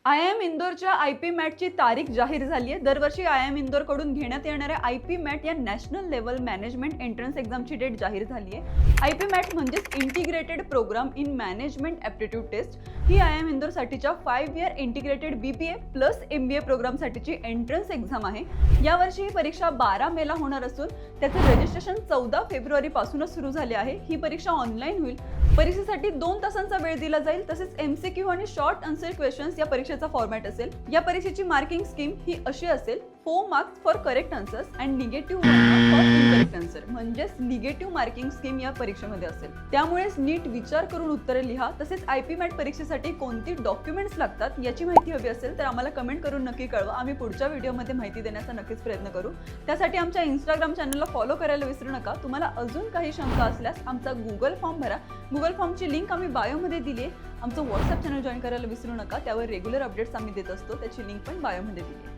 IIM इंदोरच्या IP मॅटची तारीख जाहीर झाली आहे। दरवर्षी IIM इंदोरकडून घेण्यात येणाऱ्या IP मॅट या नॅशनल लेवल मॅनेजमेंट एंट्रन्स एक्झामची डेट जाहीर झाली आहे। IP मॅट म्हणजेच integrated program in management aptitude test ही IIM इंदोरसाठीच्या 5 year integrated BPA plus MBA प्रोग्रामसाठीची एंट्रन्स एक्झाम आहे। यावर्षी ही परीक्षा 12 मेला होणार असून त्याचे रजिस्ट्रेशन 14 फेब्रुवारी पासूनच सुरू झाले आहे। ही परीक्षा ऑनलाईन होईल। परीक्षेसाठी 2 तासांचा वेळ दिला जाईल। तसेच MCQ आणि शॉर्ट आन्सर क्वेश्चन्स या परीक्षेचा फॉर्मॅट असेल। या परीक्षेची मार्किंग स्कीम ही अशी असेल: 4 marks for correct answers and negative 1 mark for incorrect answer. म्हणजेच निगेटिव्ह मार्किंग स्कीम या परीक्षेमध्ये असेल। त्यामुळेच नीट विचार करून उत्तरे लिहा। तसेच IP मॅट परीक्षेसाठी कोणती डॉक्युमेंट्स लागतात याची माहिती हवी असेल तर आम्हाला कमेंट करून नक्की कळवा। आम्ही पुढच्या व्हिडिओमध्ये माहिती देण्याचा नक्कीच प्रयत्न करू। त्यासाठी आमच्या Instagram चॅनलला फॉलो करायला विसरू नका। तुम्हाला अजून काही शंका असल्यास आमचा Google फॉर्म भरा। Google फॉर्मची लिंक आम्ही बायोमध्ये दिली आहे। आमचं WhatsApp चॅनल जॉईन करायला विसरू नका। त्यावर रेग्युलर अपडेट्स आम्ही देत असतो। त्याची लिंक पण बायोमध्ये दिली आहे।